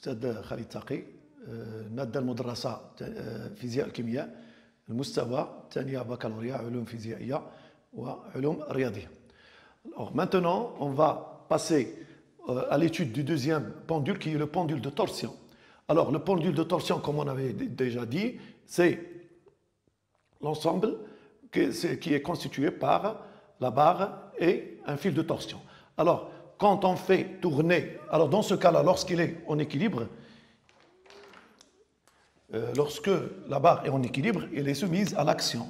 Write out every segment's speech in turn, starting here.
أستاذ خالد تقي مادة المدرسة فيزياء الكيمياء المستوى الثانية بكالوريا علوم فيزيائية وعلوم رياضية. Alors maintenant, on va passer à l'étude du deuxième pendule qui est le pendule de torsion. Alors le pendule de torsion, comme on avait déjà dit, c'est l'ensemble qui est constitué par la barre et un fil de torsion. Alors quand on fait tourner, alors dans ce cas-là, lorsqu'il est en équilibre, lorsque la barre est en équilibre, elle est soumise à l'action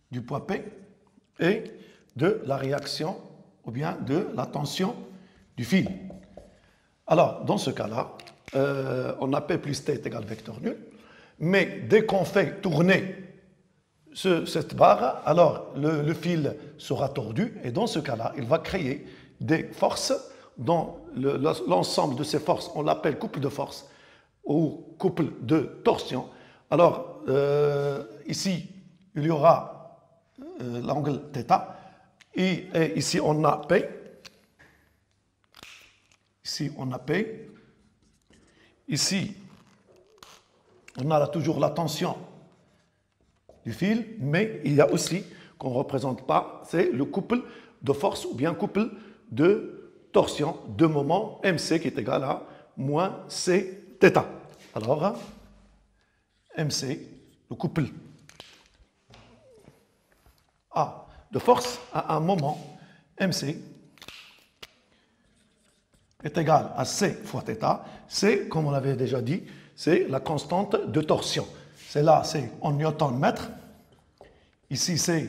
du poids P et de la réaction ou bien de la tension du fil. Alors, dans ce cas-là, on a P plus T est égal vecteur nul, mais dès qu'on fait tourner cette barre, alors le fil sera tordu et dans ce cas-là, il va créer des forces dont l'ensemble de ces forces, on l'appelle couple de force ou couple de torsion. Alors, ici, il y aura l'angle θ et ici, on a P. Ici, on a P. Ici, on a toujours la tension du fil, mais il y a aussi, qu'on ne représente pas, c'est le couple de force ou bien couple de torsion de moment MC qui est égal à moins C θ. Alors, MC, le couple A de force à un moment MC est égal à C fois θ. C, comme on l'avait déjà dit, c'est la constante de torsion. C'est là, c'est en newton-mètre. Ici, c'est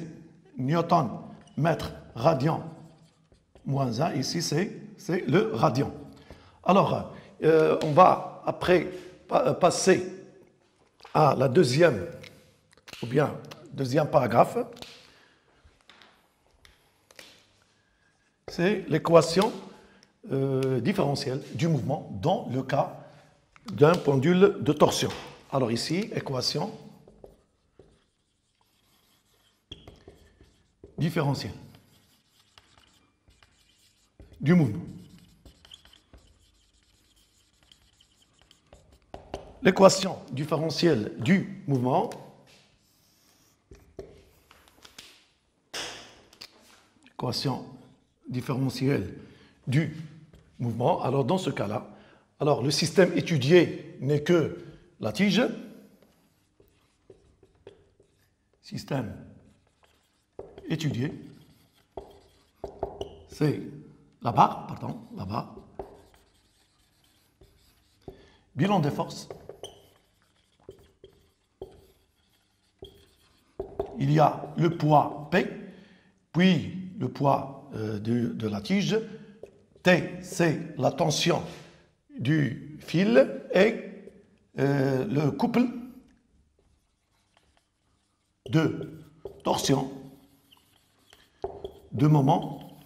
newton-mètre radian moins 1. Ici, c'est le radian. Alors, on va après passer à la deuxième, ou bien deuxième paragraphe. C'est l'équation différentielle du mouvement dans le cas d'un pendule de torsion. Alors ici, équation différentielle du mouvement. L'équation différentielle du mouvement différentielle du mouvement. Alors dans ce cas-là, alors le système étudié n'est que la tige, système étudié, c'est la barre, bilan des forces, il y a le poids P, puis le poids de la tige, T c'est la tension du fil et le couple de torsion de moment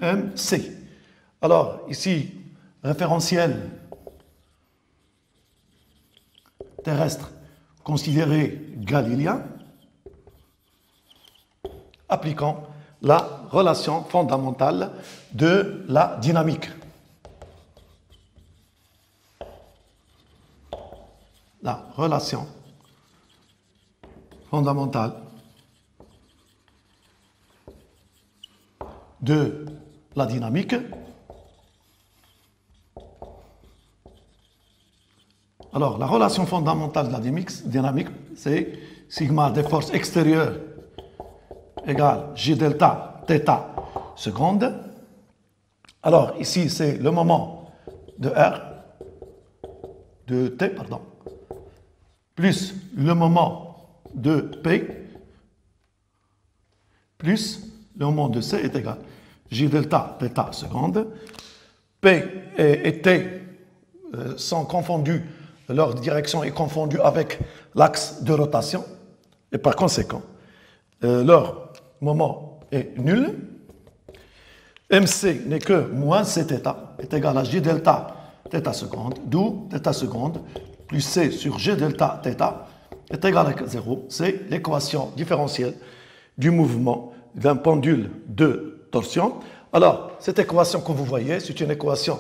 MC. Alors ici, référentiel terrestre considéré galiléen, appliquant la relation fondamentale de la dynamique. La relation fondamentale de la dynamique. Alors, la relation fondamentale de la dynamique, c'est sigma des forces extérieures égale G delta θ seconde. Alors, ici, c'est le moment de R, de T, pardon, plus le moment de P, plus le moment de C est égal G delta θ seconde. P et T sont confondus, leur direction est confondue avec l'axe de rotation, et par conséquent, leur moment est nul. MC n'est que moins C θ est égal à G delta θ seconde, d'où θ seconde plus C sur G delta θ est égal à 0. C'est l'équation différentielle du mouvement d'un pendule de torsion. Alors, cette équation que vous voyez, c'est une équation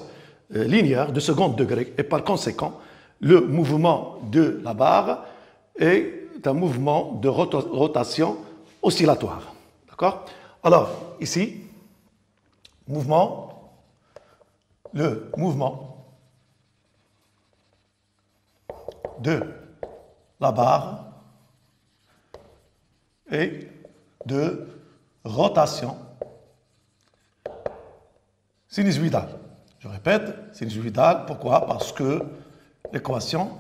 linéaire de second degré et par conséquent, le mouvement de la barre est un mouvement de rotation oscillatoire. D'accord? Alors, ici, le mouvement de la barre est de rotation sinusoïdale. Je répète, sinusoïdale, pourquoi? Parce que l'équation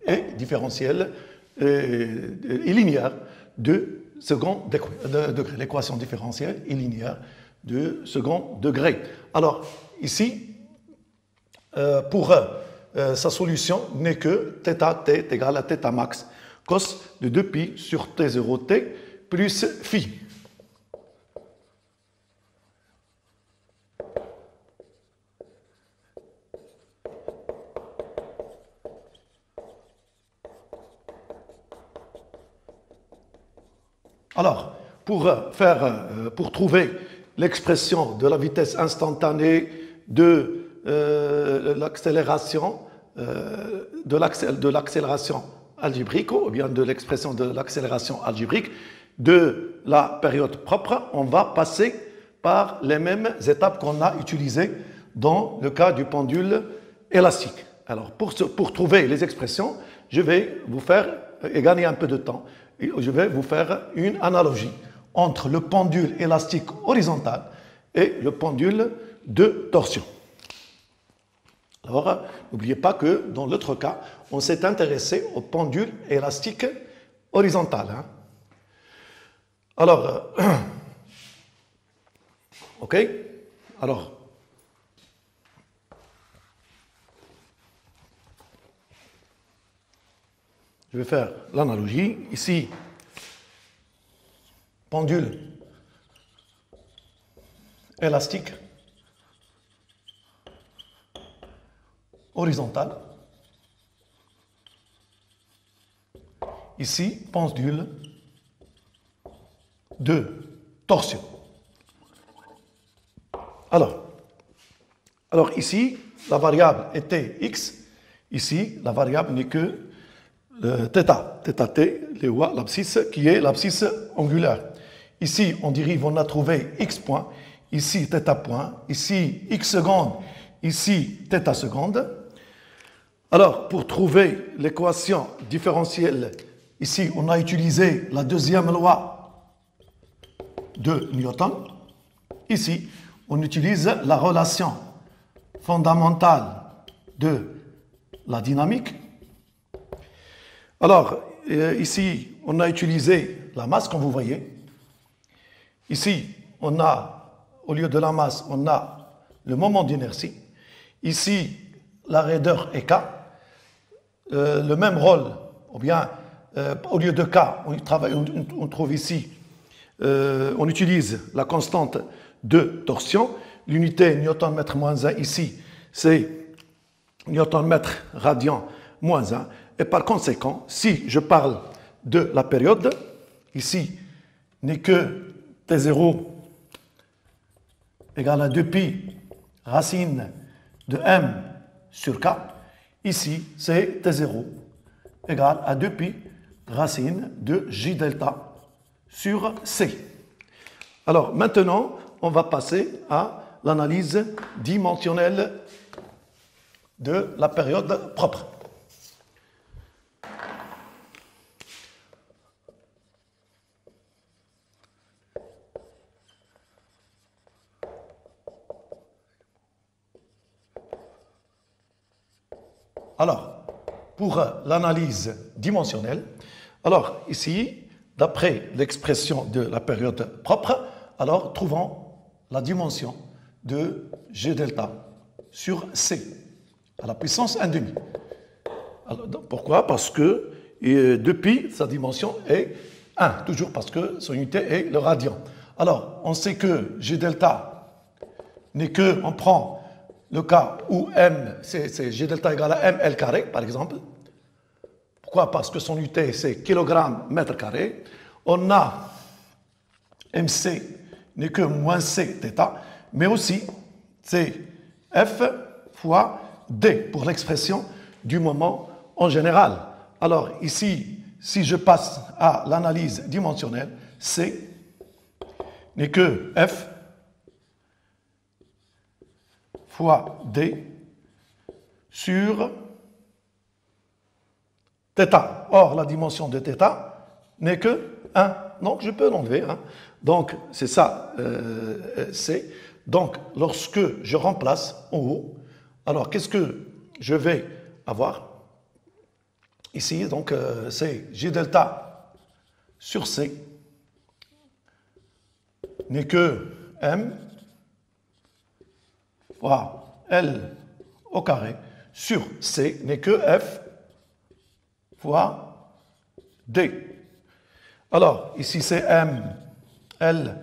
est différentielle et linéaire de second degré. L'équation différentielle est linéaire de second degré. Alors, ici, pour sa solution n'est que θt est égal à θ max cos de 2pi sur T0t plus phi. Alors, pour trouver l'expression de la vitesse instantanée de l'accélération algébrique, ou bien de l'expression de l'accélération algébrique de la période propre, on va passer par les mêmes étapes qu'on a utilisées dans le cas du pendule élastique. Alors, pour trouver les expressions, je vais vous faire gagner un peu de temps. Je vais vous faire une analogie entre le pendule élastique horizontal et le pendule de torsion. Alors, n'oubliez pas que dans l'autre cas, on s'est intéressé au pendule élastique horizontal. Hein. Alors, ok. Alors, je vais faire l'analogie. Ici, pendule élastique horizontal. Ici, pendule de torsion. Alors ici, la variable était x. Ici, la variable n'est que θt, l'abscisse, qui est l'abscisse angulaire. Ici, on dérive, on a trouvé x point, ici θ point, ici x seconde, ici θ seconde. Alors, pour trouver l'équation différentielle, ici, on a utilisé la deuxième loi de Newton. Ici, on utilise la relation fondamentale de la dynamique. Alors, ici, on a utilisé la masse, comme vous voyez. Ici, on a, au lieu de la masse, on a le moment d'inertie. Ici, la raideur est K. Le même rôle, ou bien, au lieu de K, on trouve ici, on utilise la constante de torsion. L'unité Newton-mètre moins 1 ici, c'est Newton-mètre radian moins 1. Et par conséquent, si je parle de la période, ici n'est que T0 égale à 2pi racine de m sur K. Ici, c'est T0 égale à 2pi racine de J delta sur C. Alors maintenant, on va passer à l'analyse dimensionnelle de la période propre. Alors, pour l'analyse dimensionnelle, alors ici, d'après l'expression de la période propre, alors trouvons la dimension de G delta sur C à la puissance 1,5. Pourquoi? Parce que depuis, sa dimension est 1, toujours parce que son unité est le radian. Alors, on sait que G delta n'est que, on prend le cas où M, c'est G delta égale à ML carré, par exemple. Pourquoi? Parce que son unité, c'est kilogramme mètre carré. On a MC n'est que moins C θ. mais aussi c'est F fois D pour l'expression du moment en général. Alors ici, si je passe à l'analyse dimensionnelle, C n'est que F fois D sur θ. Or, la dimension de θ n'est que 1. Donc, je peux l'enlever. Hein. Donc, c'est ça, C. Donc, lorsque je remplace en haut, alors qu'est-ce que je vais avoir ici? Donc, c'est J delta sur C n'est que M fois L au carré sur C n'est que F fois D. Alors, ici c'est M, L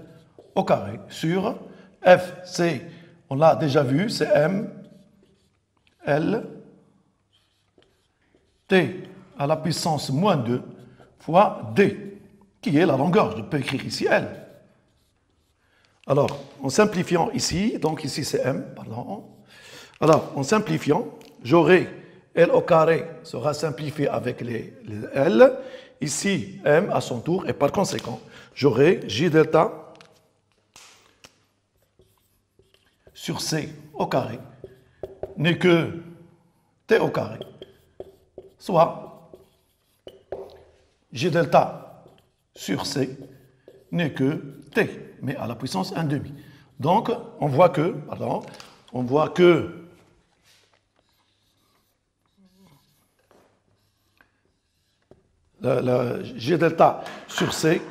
au carré sur F, c'est, on l'a déjà vu, c'est M, L, T à la puissance moins 2 fois D, qui est la longueur. Je peux écrire ici L. Alors, en simplifiant ici, donc ici c'est M, pardon. Alors, en simplifiant, j'aurai L au carré sera simplifié avec les L. Ici, M à son tour, et par conséquent, j'aurai J delta sur C au carré n'est que T au carré, soit J delta sur C n'est que T, mais à la puissance 1,5. Donc, on voit que la G delta sur C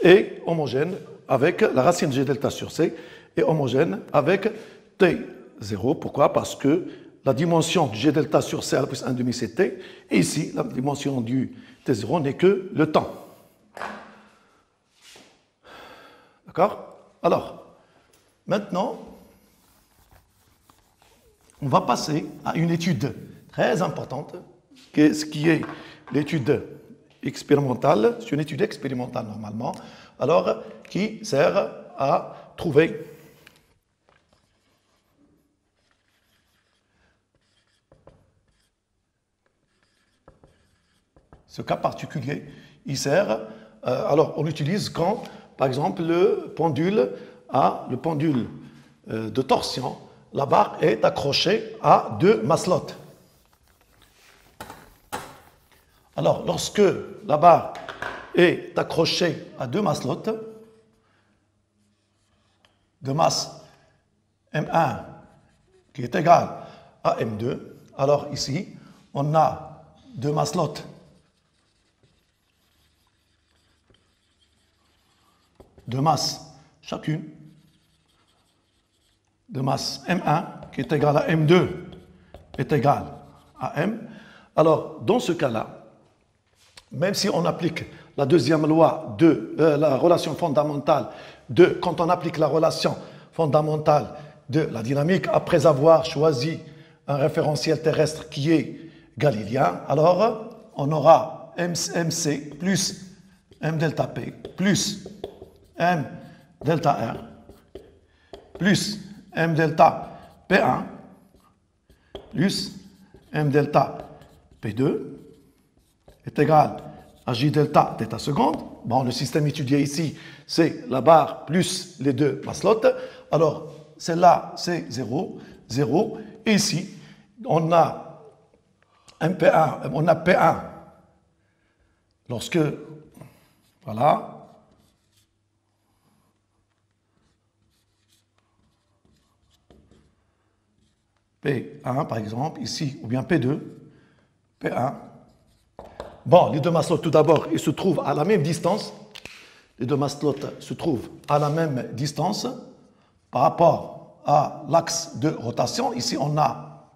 est homogène avec la racine G delta sur C est homogène avec T0. Pourquoi? Parce que la dimension du G delta sur C à la puissance 1,5 c'est T, et ici la dimension du T0 n'est que le temps. D'accord? Alors, maintenant, on va passer à une étude très importante, qui est l'étude expérimentale. C'est une étude expérimentale normalement, alors qui sert à trouver ce cas particulier. Il sert, alors on l'utilise quand, par exemple, le pendule de torsion, la barre est accrochée à 2 maslottes. Alors, lorsque la barre est accrochée à 2 maslottes de masse M1 qui est égal à M2, alors ici, on a 2 maslottes de masse chacune, de masse M1 qui est égal à M2 est égal à M. Alors, dans ce cas-là, même si on applique la deuxième loi de la relation fondamentale quand on applique la relation fondamentale de la dynamique, après avoir choisi un référentiel terrestre qui est galiléen, alors on aura MC plus M delta P plus M delta R plus M delta P1 plus M delta P2 est égal à J delta θ seconde. Bon, le système étudié ici, c'est la barre plus les 2 maslottes. Alors, celle-là, c'est 0, 0. Et ici, on a P1 lorsque, voilà, P1 par exemple, ici, ou bien P2, P1. Bon, les 2 maslottes, tout d'abord, ils se trouvent à la même distance. Les 2 maslottes se trouvent à la même distance par rapport à l'axe de rotation. Ici, on a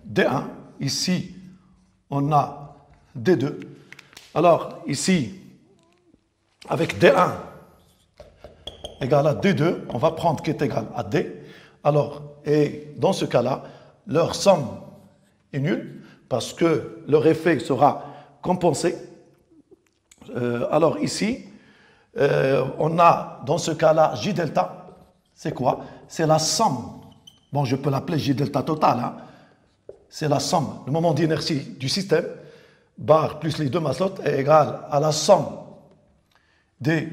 D1. Ici, on a D2. Alors, ici, avec D1 égale à D2, on va prendre qui est égal à D. Alors, et dans ce cas-là, leur somme est nulle parce que leur effet sera compensé. Alors ici, on a dans ce cas-là J delta c'est quoi? C'est la somme. Bon, je peux l'appeler J delta total. Hein. C'est la somme. Le moment d'inertie du système, bar plus les deux masses lottes, est égal à la somme de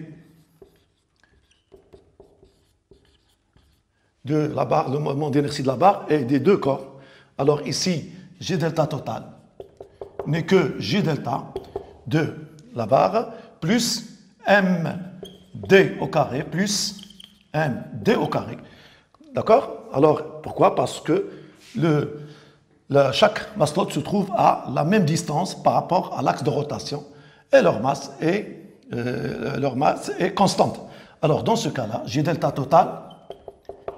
la barre, le moment d'inertie de la barre et des deux corps. Alors ici, J delta total n'est que J delta de la barre plus MD au carré plus MD au carré. D'accord? Alors, pourquoi? Parce que chaque masse lotte se trouve à la même distance par rapport à l'axe de rotation et leur masse est constante. Alors, dans ce cas-là, J delta total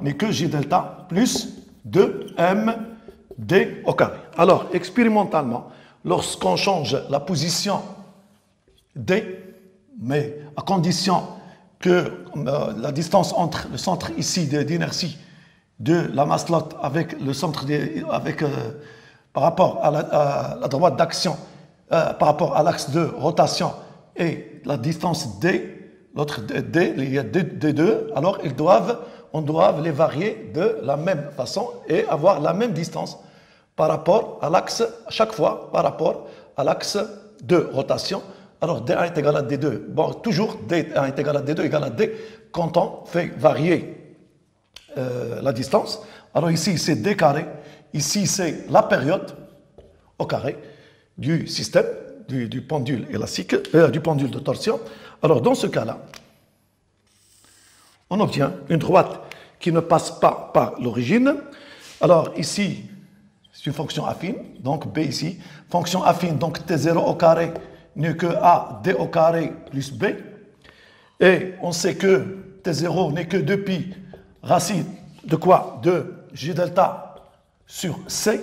n'est que J delta plus 2MD au carré. Alors, expérimentalement, lorsqu'on change la position D, mais à condition que la distance entre le centre ici d'inertie de la masse lotte avec le centre par rapport à la droite d'action, par rapport à l'axe de rotation et la distance D, l'autre D, il y a D2, alors on doit les varier de la même façon et avoir la même distance par rapport à l'axe, chaque fois par rapport à l'axe de rotation. Alors D1 est égal à D2. Bon, toujours D1 est égal à D2 égal à D quand on fait varier la distance. Alors ici c'est D carré, ici c'est la période au carré du système, du pendule élastique, du pendule de torsion. Alors dans ce cas-là, on obtient une droite qui ne passe pas par l'origine. Alors ici, c'est une fonction affine, donc B ici. Fonction affine, donc T0 au carré n'est que A, D au carré plus B. Et on sait que T0 n'est que 2pi racine de quoi? De J delta sur C.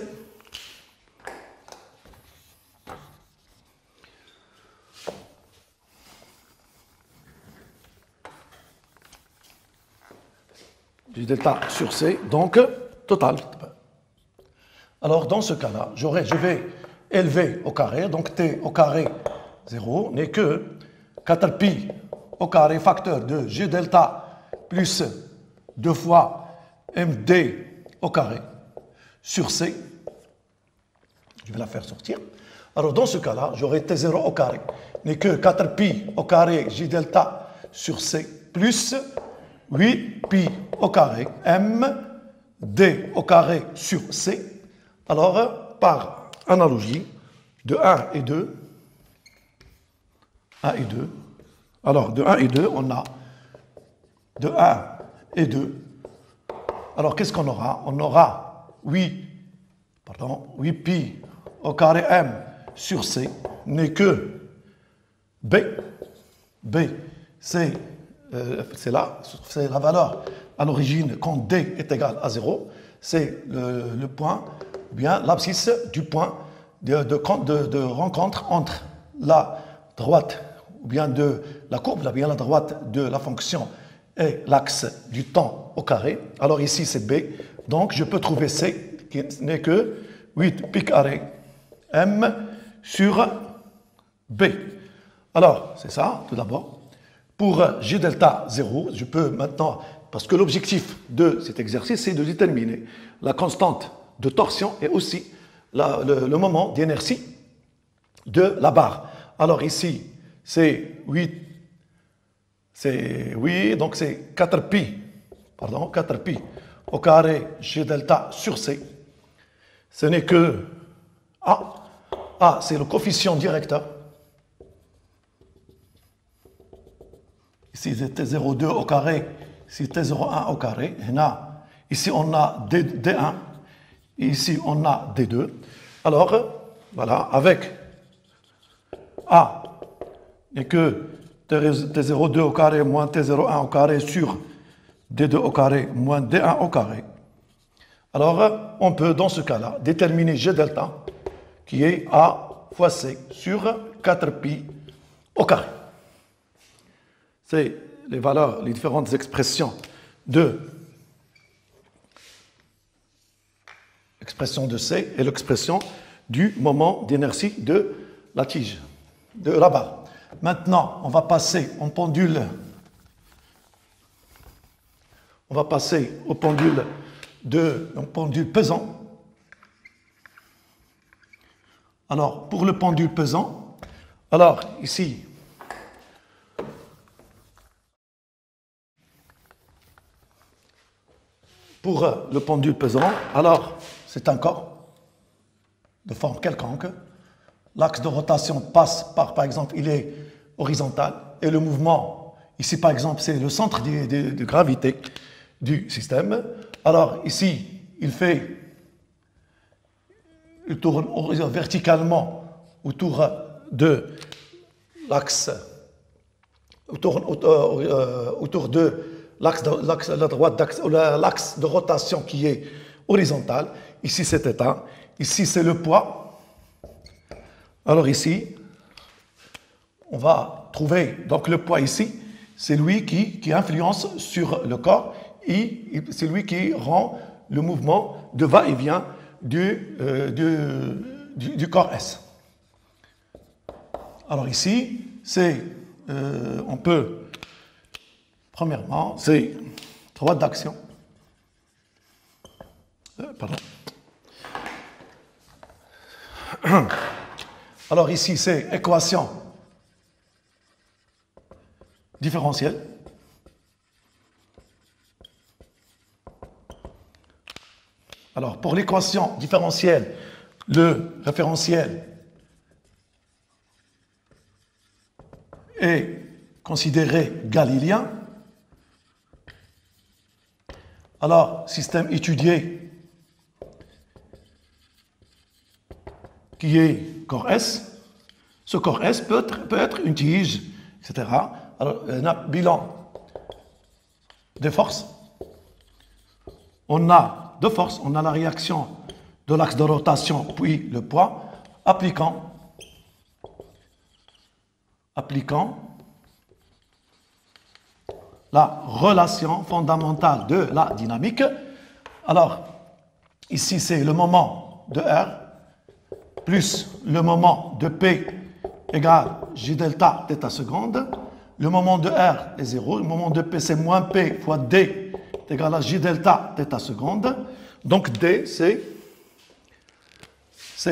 J delta sur C, donc total. Alors dans ce cas-là, je vais élever au carré, donc T au carré 0 n'est que 4pi au carré facteur de J delta plus 2 fois MD au carré sur C. Je vais la faire sortir. Alors dans ce cas-là, j'aurai T0 au carré n'est que 4pi au carré J delta sur C plus 8pi au carré MD au carré sur C. Alors, par analogie, de 1 et 2, alors de 1 et 2, on a de 1 et 2. Alors, qu'est-ce qu'on aura? On aura 8pi au carré M sur C n'est que B. B, c'est la valeur à l'origine quand D est égal à 0. C'est le point, bien l'abscisse du point de rencontre entre la droite ou bien de la courbe, bien la droite de la fonction et l'axe du temps au carré. Alors ici c'est B, donc je peux trouver C qui n'est que 8 pi carré M sur B. Alors c'est ça tout d'abord. Pour J delta 0, je peux maintenant, parce que l'objectif de cet exercice c'est de déterminer la constante de torsion et aussi le moment d'inertie de la barre. Alors ici, c'est 8, donc c'est 4pi au carré G delta sur C. Ce n'est que A. A, c'est le coefficient directeur. Ici, c'est T02 au carré, ici T01 au carré. Ici, on a D1. Et ici, on a D2. Alors, voilà, avec A n'est que T02 au carré moins T01 au carré sur D2 au carré moins D1 au carré. Alors, on peut, dans ce cas-là, déterminer G delta, qui est A fois C sur 4pi au carré. C'est les valeurs, les différentes expressions de C et l'expression du moment d'inertie de la tige, de la barre. Maintenant, on va passer en pendule on va passer au pendule pesant. Alors, pour le pendule pesant, alors ici, pour le pendule pesant, alors c'est un corps de forme quelconque. L'axe de rotation passe par exemple, il est horizontal et le mouvement, ici par exemple, c'est le centre de gravité du système. Alors ici, il tourne verticalement autour de l'axe, autour de l'axe de rotation qui est horizontal. Ici, c'est θ. Ici, c'est le poids. Alors ici, on va trouver donc le poids ici. C'est lui qui influence sur le corps et c'est lui qui rend le mouvement de va-et-vient du corps S. Alors ici, on peut, premièrement, c'est droite d'action. Pardon. Alors ici, c'est équation différentielle. Alors, pour l'équation différentielle, le référentiel est considéré galiléen. Alors, système étudié qui est corps S. Ce corps S peut être une tige, etc. Alors, on a bilan des forces. On a deux forces. On a la réaction de l'axe de rotation, puis le poids, appliquant la relation fondamentale de la dynamique. Alors, ici, c'est le moment de R plus le moment de P égale J delta θ seconde. Le moment de R est 0. Le moment de P, c'est moins P fois D est égal à J delta θ seconde. Donc, D, c'est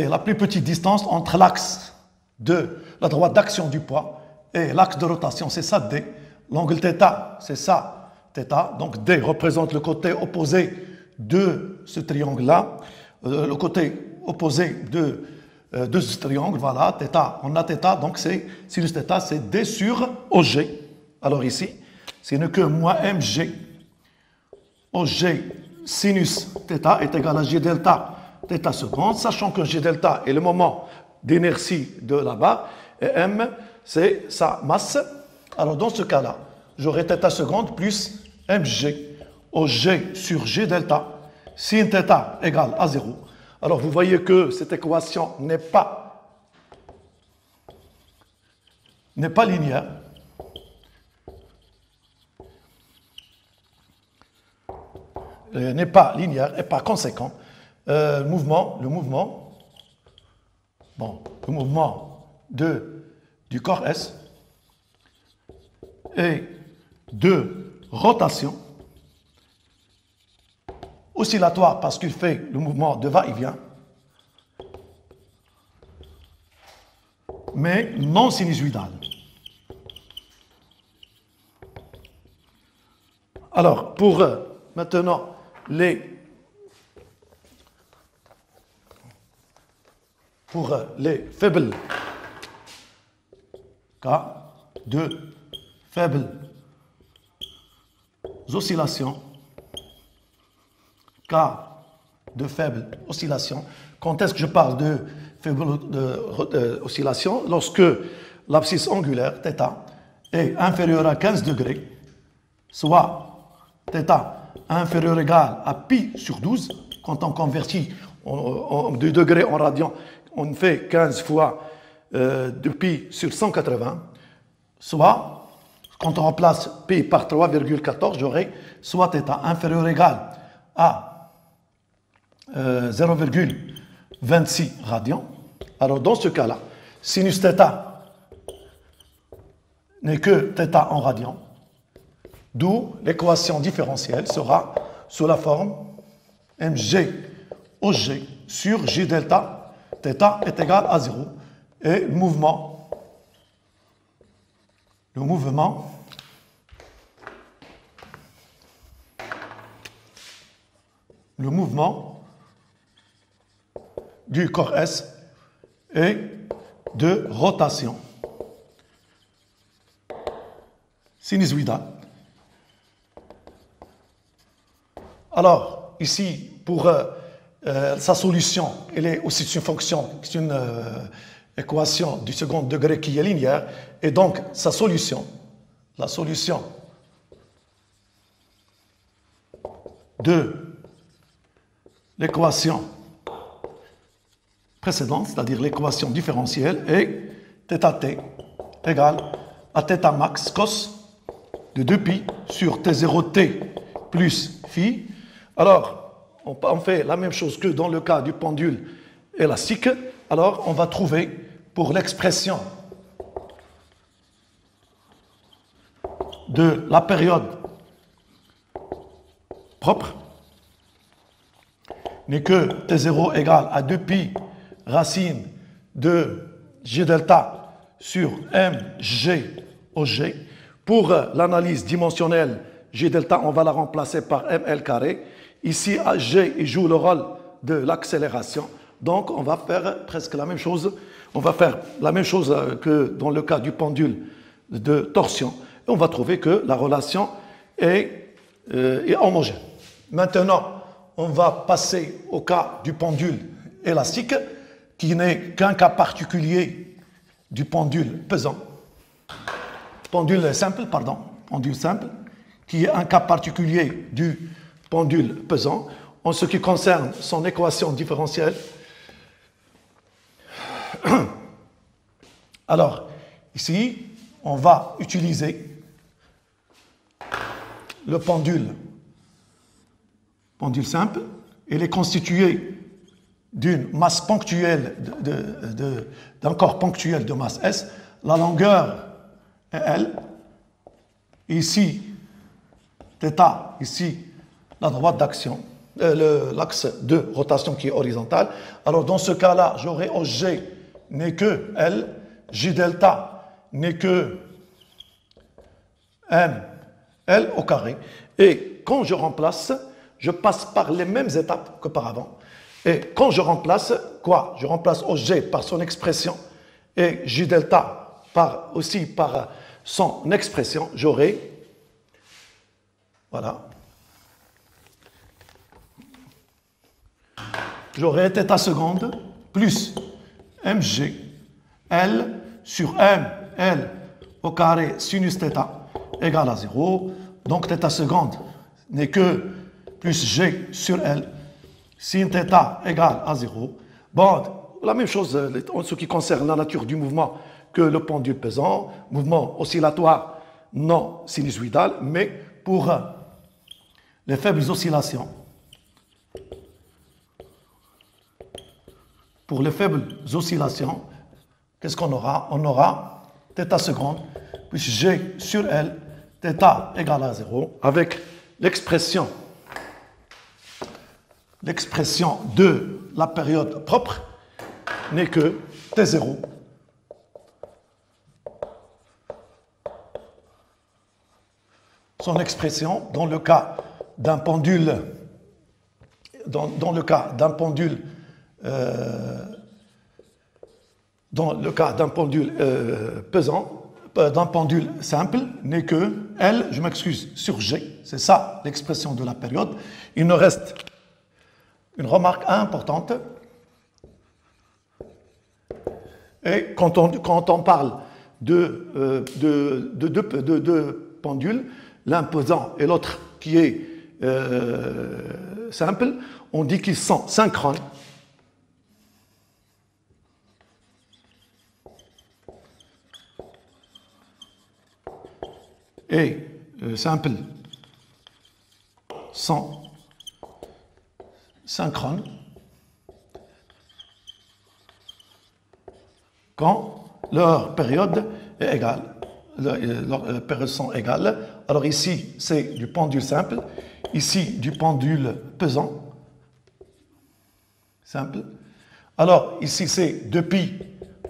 la plus petite distance entre l'axe de la droite d'action du poids et l'axe de rotation, c'est ça D. L'angle θ, c'est ça θ. Donc, D représente le côté opposé de ce triangle-là. Le côté opposé de ce triangle, voilà, θ, on a θ, donc c'est sinus θ, c'est D sur OG. Alors ici, ce n'est que moins mg. OG sinus θ est égal à J delta θ seconde, sachant que J delta est le moment d'inertie de la barre, et m, c'est sa masse. Alors dans ce cas-là, j'aurai θ seconde plus mg, OG sur J delta, sin θ égale à 0. Alors, vous voyez que cette équation n'est pas linéaire. N'est pas linéaire et par conséquent, le mouvement du corps S est de rotation oscillatoire parce qu'il fait le mouvement de va-et-vient, mais non sinusoïdal. Alors, pour maintenant les faibles cas de faibles oscillations, cas de faible oscillation. Quand est-ce que je parle de faible oscillation? Lorsque l'abscisse angulaire, θ, est inférieure à 15 degrés, soit θ inférieur ou égal à pi sur 12, quand on convertit de degrés en radians, on fait 15 fois de pi sur 180, soit, quand on remplace pi par 3,14, j'aurai soit θ inférieur ou égal à 0,26 radians. Alors dans ce cas-là, sinus θ n'est que θ en radians. D'où l'équation différentielle sera sous la forme mg OG sur J delta θ est égal à 0. Et le mouvement du corps S est de rotation sinusoïdale. Alors, ici, pour sa solution, elle est aussi une fonction, c'est une équation du second degré qui est linéaire, et donc sa solution, la solution de l'équation précédente, c'est-à-dire l'équation différentielle, est θt égale à θ max cos de 2pi sur T0t plus phi. Alors, on fait la même chose que dans le cas du pendule élastique. Alors, on va trouver pour l'expression de la période propre n'est que T0 égale à 2pi racine de J delta sur mg OG. Pour l'analyse dimensionnelle, J delta, on va la remplacer par ml carré. Ici, G il joue le rôle de l'accélération. Donc, on va faire presque la même chose. On va faire la même chose que dans le cas du pendule de torsion. Et on va trouver que la relation est homogène. Maintenant, on va passer au cas du pendule élastique, qui n'est qu'un cas particulier du pendule pesant. Pendule simple, qui est un cas particulier du pendule pesant. En ce qui concerne son équation différentielle, alors, ici, on va utiliser le pendule simple. Il est constitué d'une masse ponctuelle, d'un corps ponctuel de masse S. La longueur est L. Ici, θ, ici, la droite d'action, l'axe de rotation qui est horizontal. Alors, dans ce cas-là, j'aurai OG n'est que L, J delta n'est que M, L au carré. Et quand je remplace, je passe par les mêmes étapes qu'auparavant. Et quand je remplace, quoi? Je remplace OG par son expression et J delta aussi par son expression. J'aurai, voilà, j'aurai θ seconde plus mg L sur m L au carré sinus θ égale à 0. Donc θ seconde n'est que plus g sur L sin θ égale à 0. Bon, la même chose en ce qui concerne la nature du mouvement que le pendule pesant, mouvement oscillatoire non sinusoïdal, mais pour les faibles oscillations. Pour les faibles oscillations, qu'est-ce qu'on aura? On aura θ seconde plus g sur L, θ égale à 0, avec l'expression de la période propre n'est que T0 son expression dans le cas d'un pendule pesant, d'un pendule simple, n'est que L, je m'excuse, sur G. C'est ça l'expression de la période. Il nous reste une remarque importante. Et quand on parle de pendules, l'un pesant et l'autre qui est simple, on dit qu'ils sont synchrones. Et simple sont synchrones quand leur période est égale. leurs périodes sont égales. Alors ici, c'est du pendule simple. Ici, du pendule pesant. Simple. Alors ici, c'est 2π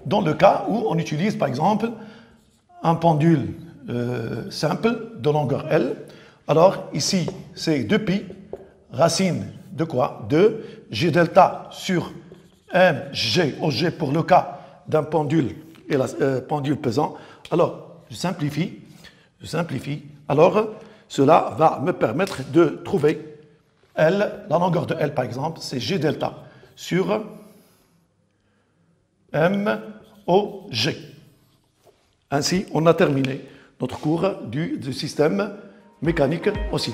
dans le cas où on utilise, par exemple, un pendule simple de longueur L. Alors ici, c'est 2π, racine de quoi? De G delta sur mg au G pour le cas d'un pendule et pendule pesant. Alors, je simplifie. Alors, cela va me permettre de trouver L, la longueur de L par exemple, c'est G delta sur m au G. Ainsi, on a terminé notre cours du système mécanique aussi.